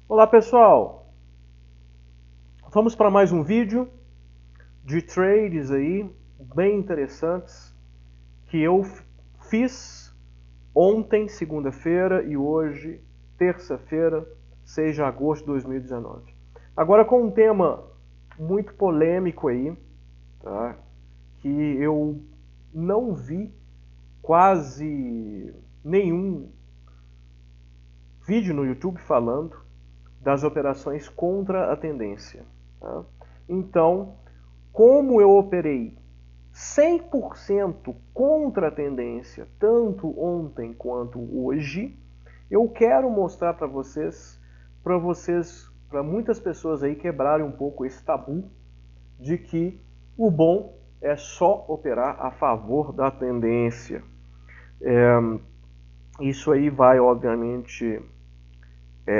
Olá pessoal, vamos para mais um vídeo de trades aí bem interessantes que eu fiz ontem, segunda-feira, e hoje, terça-feira, 6 de agosto de 2019. Agora com um tema muito polêmico aí, tá? Que eu não vi quase nenhum vídeo no YouTube falando das operações contra a tendência. Tá? Então, como eu operei 100% contra a tendência, tanto ontem quanto hoje, eu quero mostrar para vocês, para muitas pessoas aí quebrarem um pouco esse tabu de que o bom é só operar a favor da tendência. Isso aí vai, obviamente,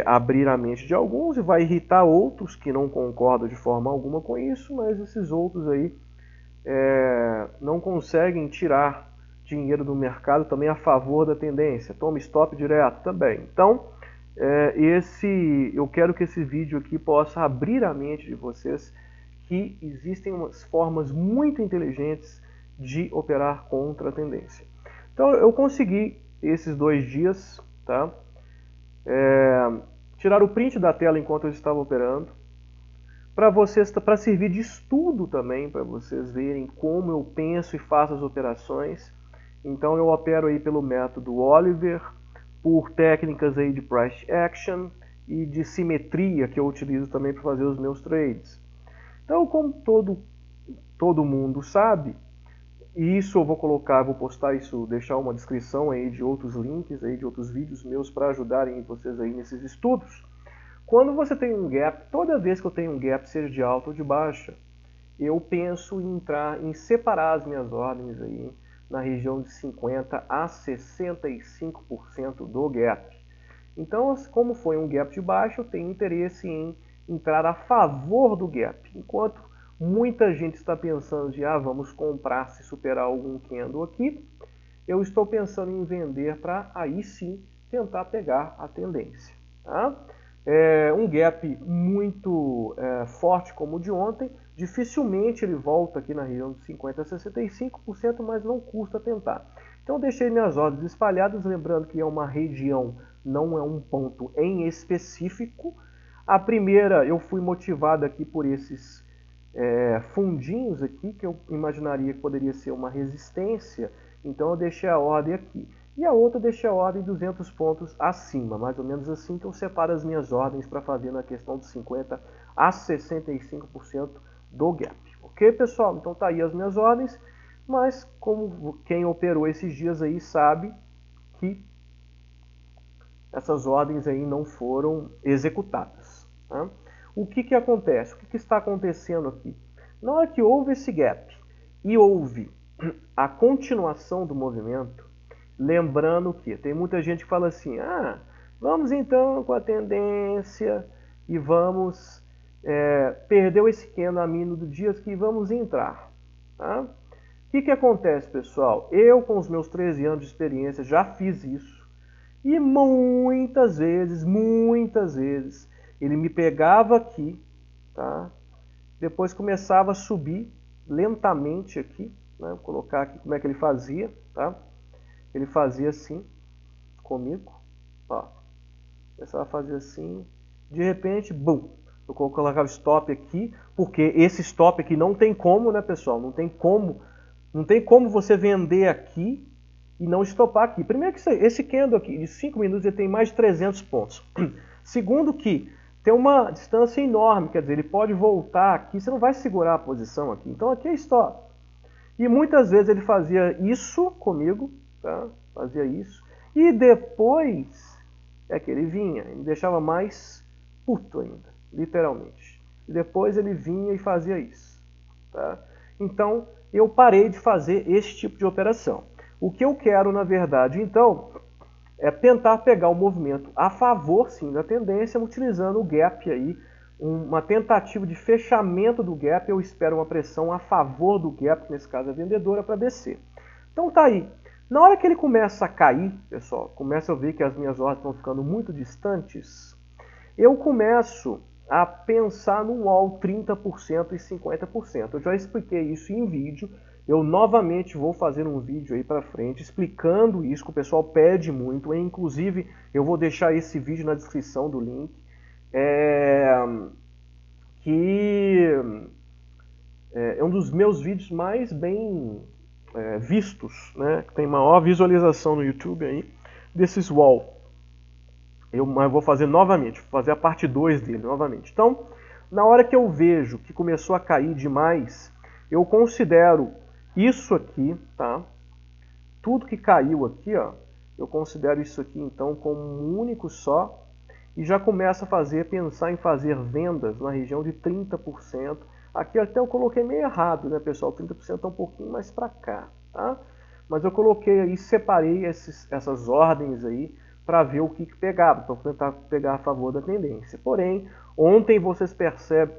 abrir a mente de alguns e vai irritar outros que não concordam de forma alguma com isso, mas esses outros aí não conseguem tirar dinheiro do mercado também a favor da tendência. Toma stop direto também. Então, eu quero que esse vídeo aqui possa abrir a mente de vocês que existem umas formas muito inteligentes de operar contra a tendência. Então, eu consegui esses 2 dias, tá? Tirar o print da tela enquanto eu estava operando, para servir de estudo também, para vocês verem como eu penso e faço as operações. Então eu opero aí pelo método Oliver, por técnicas aí de price action e de simetria que eu utilizo também para fazer os meus trades. Então, como todo mundo sabe, e isso eu vou colocar, vou postar isso, deixar uma descrição aí de outros links aí de outros vídeos meus para ajudarem vocês aí nesses estudos. Quando você tem um gap, toda vez que eu tenho um gap, seja de alta ou de baixa, eu penso em separar as minhas ordens aí na região de 50 a 65% do gap. Então, como foi um gap de baixa, eu tenho interesse em entrar a favor do gap. Enquanto muita gente está pensando de, vamos comprar se superar algum candle aqui, eu estou pensando em vender para aí sim tentar pegar a tendência. Tá? Um gap muito forte como o de ontem, dificilmente ele volta aqui na região de 50% a 65%, mas não custa tentar. Então eu deixei minhas ordens espalhadas, lembrando que é uma região, não é um ponto em específico. A primeira eu fui motivado aqui por esses fundinhos aqui, que eu imaginaria que poderia ser uma resistência, então eu deixei a ordem aqui. E a outra eu deixei a ordem 200 pontos acima, mais ou menos assim que eu separo as minhas ordens para fazer na questão de 50% a 65% do gap. Ok, pessoal? Então tá aí as minhas ordens, mas como quem operou esses dias aí sabe que essas ordens aí não foram executadas. Tá? O que acontece? O que está acontecendo aqui? Na hora que houve esse gap e houve a continuação do movimento, lembrando que tem muita gente que fala assim, vamos então com a tendência e vamos, perdeu esse candle a mínimo do dia que vamos entrar. Tá? O que acontece, pessoal? Eu, com os meus 13 anos de experiência, já fiz isso. E muitas vezes, ele me pegava aqui, tá? Depois começava a subir lentamente aqui, né? Vou colocar aqui como é que ele fazia, tá? Ele fazia assim comigo, ó. Começava a fazer assim, de repente, bum! Eu colocava o stop aqui, porque esse stop aqui não tem como, né, pessoal? Não tem como você vender aqui e não estopar aqui. Primeiro que esse candle aqui de 5 minutos ele tem mais de 300 pontos. Segundo que tem uma distância enorme, quer dizer, ele pode voltar aqui, você não vai segurar a posição aqui. Então aqui é stop. E muitas vezes ele fazia isso comigo, tá? Fazia isso. E depois é que ele vinha, ele me deixava mais puto ainda, literalmente. E depois ele vinha e fazia isso. Tá? Então eu parei de fazer esse tipo de operação. O que eu quero, na verdade, então, é tentar pegar o movimento a favor, sim, da tendência, utilizando o gap aí, uma tentativa de fechamento do gap, eu espero uma pressão a favor do gap, que nesse caso é vendedora, para descer. Então tá aí. Na hora que ele começa a cair, pessoal, começa a ver que as minhas ordens estão ficando muito distantes, eu começo a pensar no wall 30% e 50%. Eu já expliquei isso em vídeo. Eu novamente vou fazer um vídeo aí para frente explicando isso, que o pessoal pede muito. Inclusive, eu vou deixar esse vídeo na descrição do link. É um dos meus vídeos mais bem vistos, né? Que tem maior visualização no YouTube aí, desses wall. Eu vou fazer novamente, vou fazer a parte 2 dele novamente. Então, na hora que eu vejo que começou a cair demais, eu considero isso aqui, tá? Tudo que caiu aqui, ó, eu considero isso aqui então como um único só e já começo a pensar em fazer vendas na região de 30%. Aqui até eu coloquei meio errado, né, pessoal? 30% é um pouquinho mais para cá, tá? Mas eu coloquei aí, separei essas ordens aí para ver o que pegava, para tentar pegar a favor da tendência. Porém, ontem vocês percebem,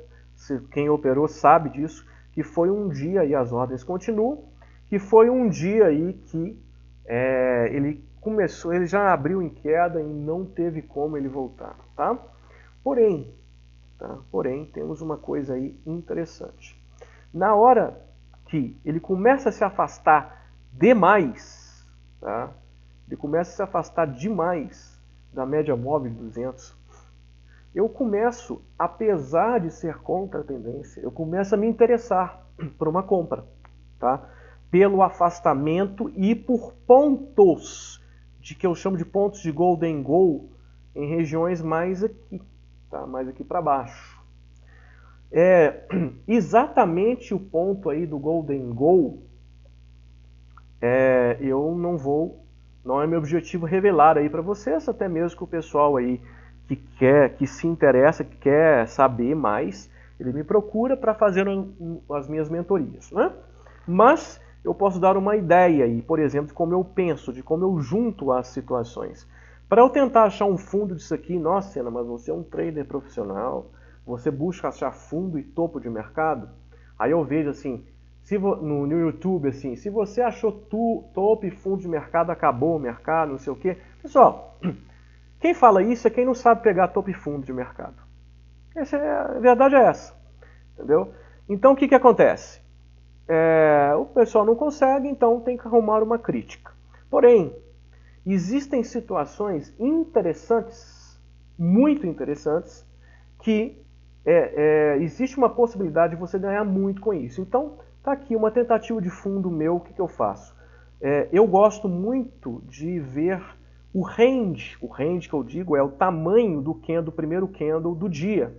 quem operou sabe disso, que foi um dia, e as ordens continuam, que foi um dia aí que ele já abriu em queda e não teve como ele voltar, tá? Porém, temos uma coisa aí interessante. Na hora que ele começa a se afastar demais, tá? Ele começa a se afastar demais da média móvel de 200, eu começo, apesar de ser contra a tendência, eu começo a me interessar por uma compra, tá? Pelo afastamento e por pontos, que eu chamo de pontos de Golden Goal, em regiões mais aqui, tá? Mais aqui para baixo. Exatamente o ponto aí do Golden Goal, eu não é meu objetivo revelar aí para vocês, até mesmo que o pessoal aí que se interessa, que quer saber mais, ele me procura para fazer as minhas mentorias, né? Mas eu posso dar uma ideia aí, por exemplo, de como eu penso, de como eu junto as situações. Para eu tentar achar um fundo disso aqui, nossa, Senna, mas você é um trader profissional, você busca achar fundo e topo de mercado, aí eu vejo assim, no YouTube, assim, se você achou topo e fundo de mercado, acabou o mercado, não sei o quê. Pessoal, quem fala isso é quem não sabe pegar topo e fundo de mercado. A verdade é essa, entendeu? Então o que acontece? O pessoal não consegue, então tem que arrumar uma crítica. Porém, existem situações interessantes, muito interessantes, que existe uma possibilidade de você ganhar muito com isso. Então, tá aqui uma tentativa de fundo meu, o que eu faço? Eu gosto muito de ver o range que eu digo é o tamanho do primeiro candle do dia.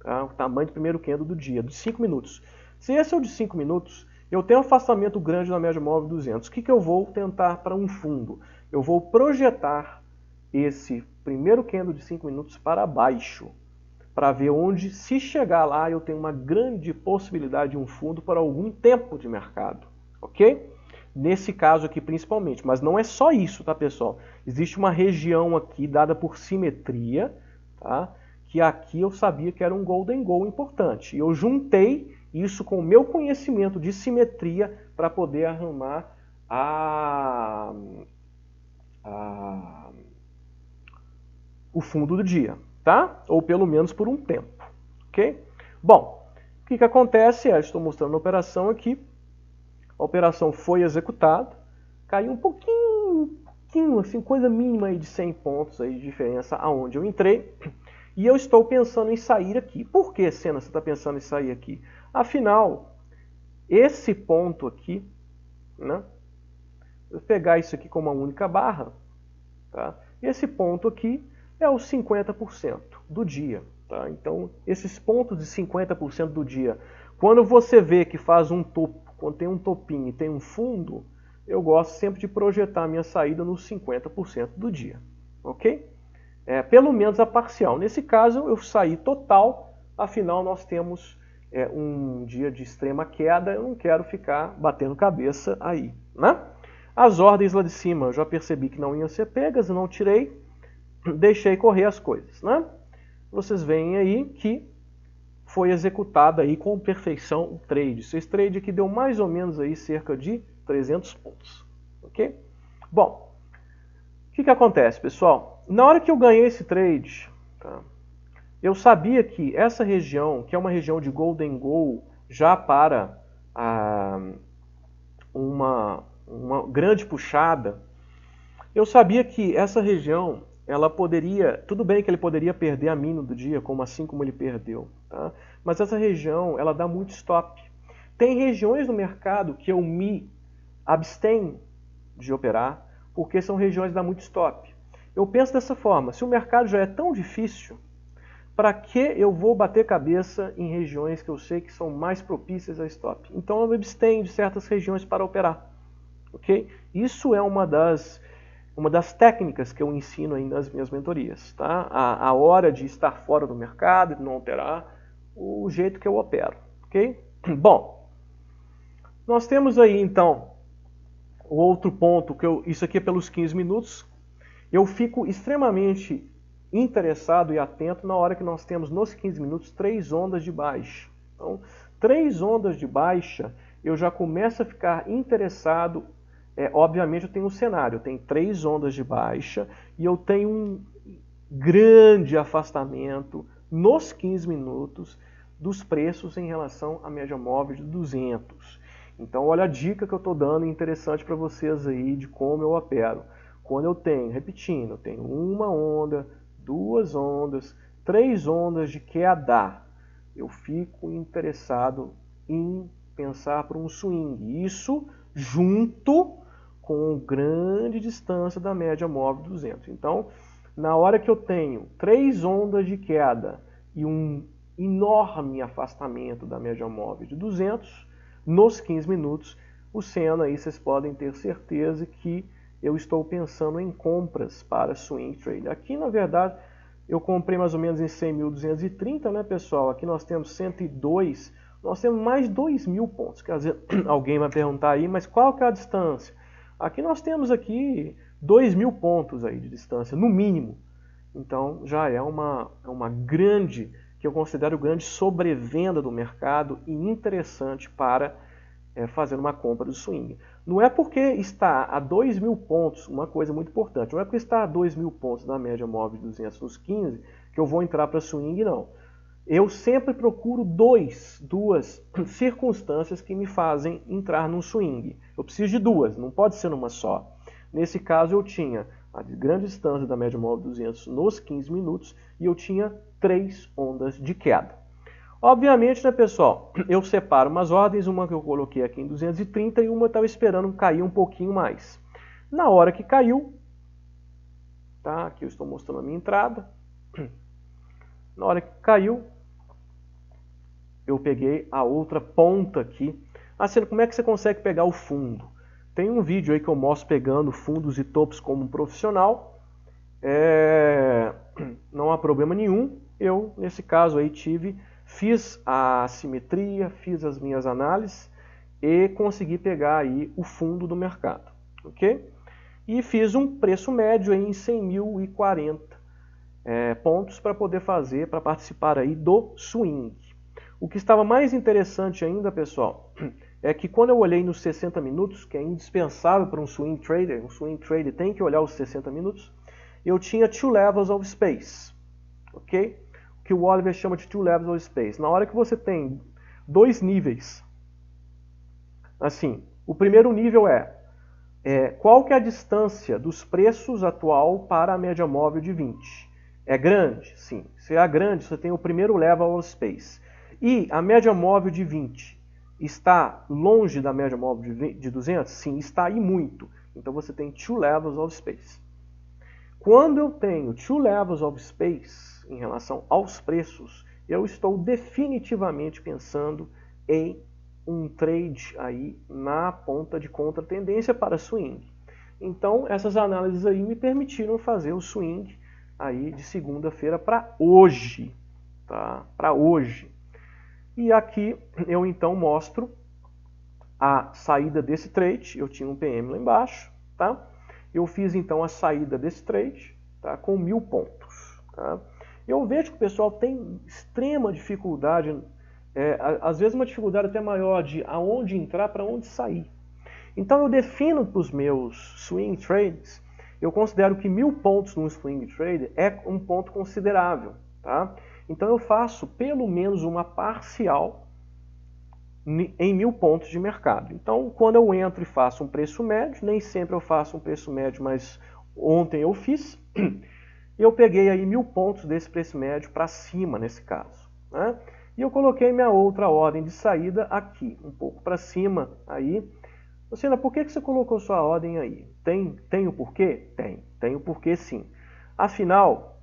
Tá? O tamanho do primeiro candle do dia, de 5 minutos. Se esse é o de 5 minutos, eu tenho um afastamento grande na média móvel 200. O que eu vou tentar para um fundo? Eu vou projetar esse primeiro candle de 5 minutos para baixo, para ver onde, se chegar lá, eu tenho uma grande possibilidade de um fundo por algum tempo de mercado, ok? Nesse caso aqui principalmente, mas não é só isso, tá, pessoal? Existe uma região aqui dada por simetria, tá? Que aqui eu sabia que era um Golden Goal importante. E eu juntei isso com o meu conhecimento de simetria para poder arrumar o fundo do dia, tá? Ou pelo menos por um tempo, ok? Bom, o que acontece estou mostrando a operação aqui. A operação foi executada, caiu um pouquinho, assim, coisa mínima aí de 100 pontos aí de diferença aonde eu entrei. E eu estou pensando em sair aqui. Por que, Senna, você está pensando em sair aqui? Afinal, esse ponto aqui, né? Vou pegar isso aqui como uma única barra, tá? Esse ponto aqui é os 50% do dia, tá? Então, esses pontos de 50% do dia, quando você vê que faz um topo, quando tem um topinho e tem um fundo, eu gosto sempre de projetar a minha saída nos 50% do dia, ok? Pelo menos a parcial. Nesse caso, eu saí total, afinal nós temos um dia de extrema queda, eu não quero ficar batendo cabeça aí, né? As ordens lá de cima eu já percebi que não iam ser pegas, eu não tirei, deixei correr as coisas, né? Vocês veem aí que foi executado aí com perfeição o trade. Esse trade aqui deu mais ou menos aí cerca de 300 pontos, ok? Bom, o que acontece, pessoal? Na hora que eu ganhei esse trade, tá? eu sabia que essa região, que é uma região de Golden Goal, já para uma grande puxada, eu sabia que essa região, ela poderia, tudo bem que ele poderia perder a mínima do dia, assim como ele perdeu, tá? Mas essa região, ela dá muito stop. Tem regiões no mercado que eu me abstenho de operar, porque são regiões que dá muito stop. Eu penso dessa forma, se o mercado já é tão difícil, para que eu vou bater cabeça em regiões que eu sei que são mais propícias a stop? Então eu me abstenho de certas regiões para operar. Okay? Isso é uma das técnicas que eu ensino aí nas minhas mentorias. Tá? A hora de estar fora do mercado, de não operar, o jeito que eu opero. Okay? Bom, nós temos aí então o outro ponto, isso aqui é pelos 15 minutos. Eu fico extremamente interessado e atento na hora que nós temos nos 15 minutos 3 ondas de baixa. Então, 3 ondas de baixa, eu já começo a ficar interessado. Obviamente eu tenho um cenário, eu tenho 3 ondas de baixa e eu tenho um grande afastamento nos 15 minutos dos preços em relação à média móvel de 200. Então olha a dica que eu estou dando interessante para vocês aí de como eu opero. Quando eu tenho, repetindo, eu tenho uma onda, 2 ondas, 3 ondas de queda, eu fico interessado em pensar por um swing. Isso junto com grande distância da média móvel de 200. Então, na hora que eu tenho 3 ondas de queda e um enorme afastamento da média móvel de 200, nos 15 minutos, o Senna aí vocês podem ter certeza que eu estou pensando em compras para swing trade. Aqui, na verdade, eu comprei mais ou menos em 100.230, né, pessoal? Aqui nós temos 102, nós temos mais 2.000 pontos. Quer dizer, alguém vai perguntar aí, mas qual que é a distância? Aqui nós temos aqui 2.000 pontos aí de distância, no mínimo. Então, já é uma grande, que eu considero grande sobrevenda do mercado e interessante para fazer uma compra do swing. Não é porque está a 2.000 pontos, uma coisa muito importante, não é porque está a 2.000 pontos na média móvel de 200 nos 15 que eu vou entrar para swing, não. Eu sempre procuro duas circunstâncias que me fazem entrar num swing. Eu preciso de duas, não pode ser numa só. Nesse caso eu tinha a grande distância da média móvel de 200 nos 15 minutos e eu tinha 3 ondas de queda. Obviamente, né, pessoal, eu separo umas ordens, uma que eu coloquei aqui em 230 e uma eu estava esperando cair um pouquinho mais. Na hora que caiu, tá? Aqui eu estou mostrando a minha entrada. Na hora que caiu, eu peguei a outra ponta aqui. Assim, como é que você consegue pegar o fundo? Tem um vídeo aí que eu mostro pegando fundos e topos como um profissional. Não há problema nenhum. Eu, nesse caso aí, fiz a simetria, fiz as minhas análises e consegui pegar aí o fundo do mercado, ok? E fiz um preço médio aí em 100.040 pontos para poder para participar aí do swing. O que estava mais interessante ainda, pessoal, é que quando eu olhei nos 60 minutos, que é indispensável para um swing trader tem que olhar os 60 minutos, eu tinha 2 levels of space, ok? Que o Oliver chama de 2 levels of space. Na hora que você tem 2 níveis, assim, o primeiro nível qual que é a distância dos preços atual para a média móvel de 20? É grande? Sim. Se é grande, você tem o primeiro level of space. E a média móvel de 20 está longe da média móvel de 200? Sim, está aí muito. Então você tem 2 levels of space. Quando eu tenho 2 levels of space, em relação aos preços, eu estou definitivamente pensando em um trade aí na ponta de contra-tendência para swing. Então, essas análises aí me permitiram fazer o swing aí de segunda-feira para hoje, tá? Para hoje. E aqui eu então mostro a saída desse trade. Eu tinha um PM lá embaixo, tá? Eu fiz então a saída desse trade, tá? Com 1.000 pontos, tá? Eu vejo que o pessoal tem extrema dificuldade, às vezes uma dificuldade até maior de aonde entrar, para onde sair. Então eu defino para os meus swing trades, eu considero que 1.000 pontos num swing trade é um ponto considerável. tá? Então eu faço pelo menos uma parcial em 1000 pontos de mercado. Então quando eu entro e faço um preço médio, nem sempre eu faço um preço médio, mas ontem eu fiz, eu peguei aí 1000 pontos desse preço médio para cima nesse caso, né? E eu coloquei minha outra ordem de saída aqui, um pouco para cima aí. Luciana, por que você colocou sua ordem aí? Tem o porquê? Tem o porquê sim. Afinal,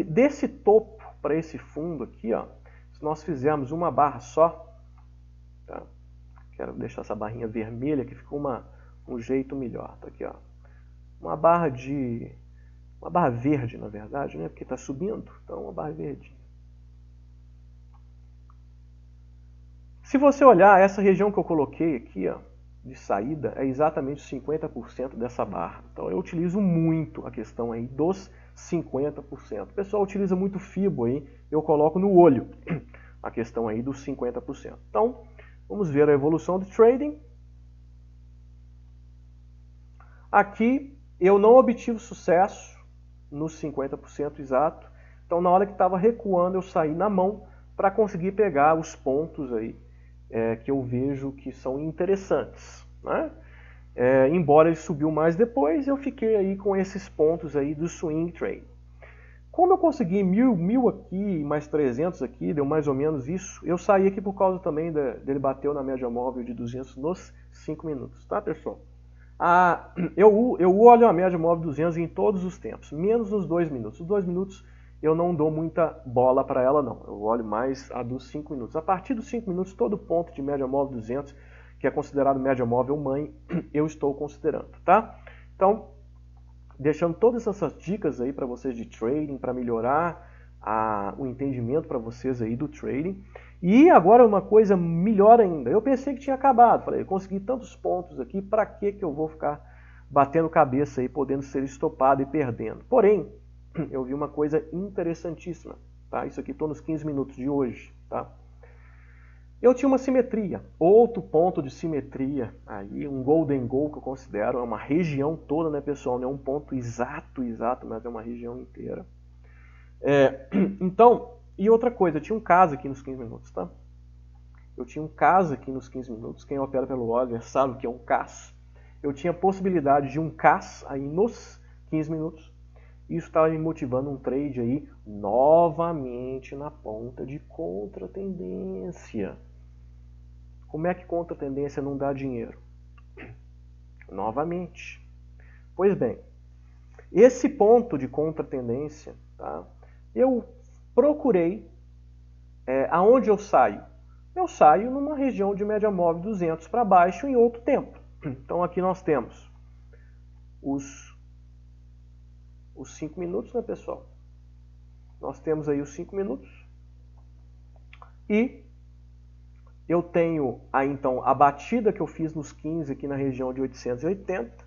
desse topo para esse fundo aqui, ó, se nós fizermos uma barra só, tá? Quero deixar essa barrinha vermelha que ficou um jeito melhor. Tá aqui, ó. Uma barra verde, na verdade, né? Porque está subindo, então uma barra verde. Se você olhar, essa região que eu coloquei aqui, ó, de saída, é exatamente 50% dessa barra. Então eu utilizo muito a questão aí dos 50%. O pessoal utiliza muito FIBO aí, eu coloco no olho a questão aí dos 50%. Então, vamos ver a evolução do trading. Aqui eu não obtive sucesso nos 50% exato. Então, na hora que estava recuando, eu saí na mão para conseguir pegar os pontos aí que eu vejo que são interessantes, né? Embora ele subiu mais depois, eu fiquei aí com esses pontos aí do swing trade. Como eu consegui 1000 aqui, mais 300 aqui, deu mais ou menos isso, eu saí aqui por causa também dele bateu na média móvel de 200 nos 5 minutos, tá, pessoal? Eu olho a média móvel de 200 em todos os tempos, menos nos 2 minutos. Os 2 minutos eu não dou muita bola para ela, não. Eu olho mais a dos 5 minutos. A partir dos 5 minutos, todo ponto de média móvel 200, que é considerado média móvel mãe, eu estou considerando, tá? Então, deixando todas essas dicas aí para vocês de trading, para melhorar o entendimento para vocês aí do trading. E agora uma coisa melhor ainda. Eu pensei que tinha acabado. Falei, eu consegui tantos pontos aqui, para que eu vou ficar batendo cabeça aí, podendo ser estopado e perdendo? Porém, eu vi uma coisa interessantíssima, tá? Isso aqui estou nos 15 minutos de hoje, tá? Eu tinha uma simetria, outro ponto de simetria, aí um golden goal que eu considero, é uma região toda, né, pessoal? Não é um ponto exato, mas é uma região inteira. Então, e outra coisa, eu tinha um caso aqui nos 15 minutos, tá? Eu tinha um caso aqui nos 15 minutos, quem opera pelo Oliver sabe o que é um CAS. Eu tinha possibilidade de um CAS aí nos 15 minutos. Isso estava me motivando um trade aí novamente na ponta de contra-tendência. Como é que contra-tendência não dá dinheiro? Novamente. Pois bem, esse ponto de contra-tendência, tá? Eu procurei, aonde eu saio? Eu saio numa região de média móvel 200 para baixo em outro tempo. Então aqui nós temos os 5 minutos, né, pessoal? Nós temos aí os 5 minutos. E eu tenho aí, então, a batida que eu fiz nos 15 aqui na região de 880,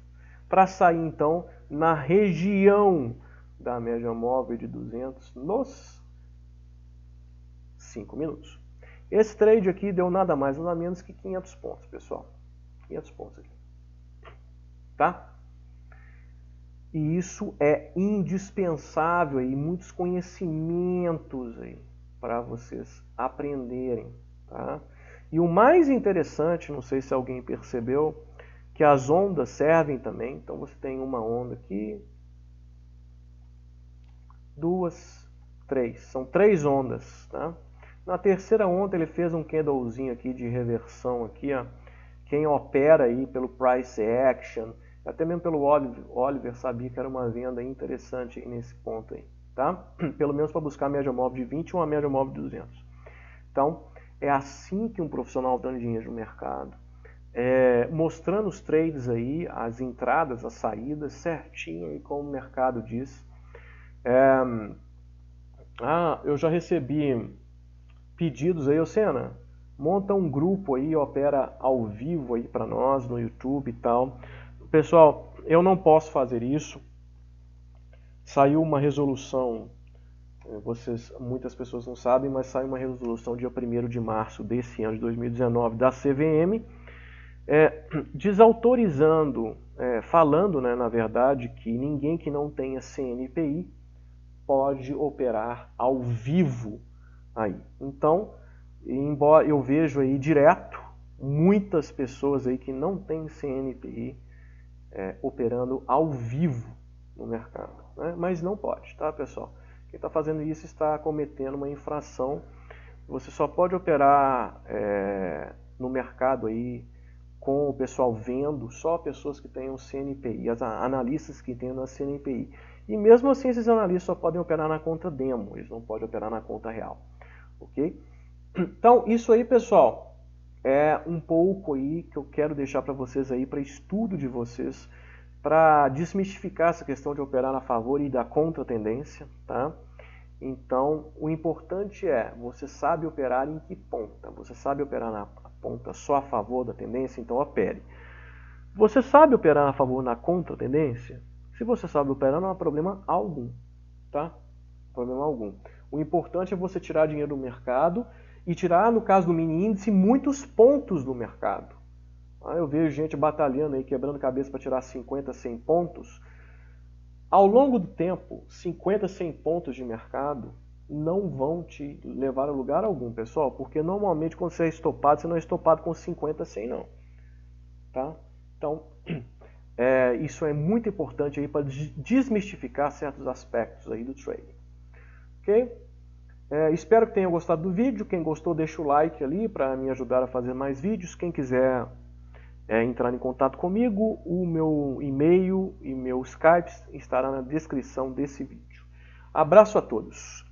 para sair, então, na região da média móvel de 200 nos 5 minutos. Esse trade aqui deu nada mais, nada menos que 500 pontos, pessoal. 500 pontos aqui. Tá? E isso é indispensável aí, muitos conhecimentos aí para vocês aprenderem, tá? E o mais interessante, não sei se alguém percebeu, que as ondas servem também. Então você tem uma onda aqui, 2, 3. São 3 ondas, tá? Na terceira onda ele fez um candlezinho aqui de reversão aqui, ó. Quem opera aí pelo price action, até mesmo pelo Oliver sabia que era uma venda interessante aí nesse ponto aí, tá? Pelo menos para buscar a média móvel de 20 ou uma média móvel de 200. Então, é assim que um profissional ganha dinheiro no mercado. Mostrando os trades aí, as entradas, as saídas, certinho aí como o mercado diz. Eu já recebi pedidos aí, Senna, monta um grupo aí, opera ao vivo aí para nós no YouTube e tal. Pessoal, eu não posso fazer isso. Saiu uma resolução, muitas pessoas não sabem, mas saiu uma resolução dia 1º de março desse ano de 2019 da CVM, desautorizando, falando, né, na verdade, que ninguém que não tenha CNPI pode operar ao vivo aí. Então, embora eu vejo aí direto muitas pessoas aí que não têm CNPI operando ao vivo no mercado, né? Mas não pode, tá, pessoal? Quem está fazendo isso está cometendo uma infração. Você só pode operar no mercado aí com o pessoal vendo, só pessoas que tenham CNPI, as analistas que tenham a CNPI. E mesmo assim, esses analistas só podem operar na conta demo, eles não podem operar na conta real, ok? Então, isso aí, pessoal, é um pouco aí que eu quero deixar para vocês aí, para estudo de vocês, para desmistificar essa questão de operar a favor e da contra-tendência, tá? Então, o importante é, você sabe operar em que ponta? Você sabe operar na ponta só a favor da tendência? Então opere. Você sabe operar a favor na contra-tendência? Se você sabe operar, não há problema algum, tá? Problema algum. O importante é você tirar dinheiro do mercado e tirar, no caso do mini índice, muitos pontos do mercado. Eu vejo gente batalhando aí, quebrando cabeça para tirar 50, 100 pontos. Ao longo do tempo, 50, 100 pontos de mercado não vão te levar a lugar algum, pessoal, porque normalmente quando você é estopado, você não é estopado com 50, 100 não. Tá? Então, isso é muito importante aí para desmistificar certos aspectos aí do trading. Ok? Espero que tenham gostado do vídeo. Quem gostou, deixa o like ali para me ajudar a fazer mais vídeos. Quem quiser entrar em contato comigo, o meu e-mail e meu Skype estará na descrição desse vídeo. Abraço a todos!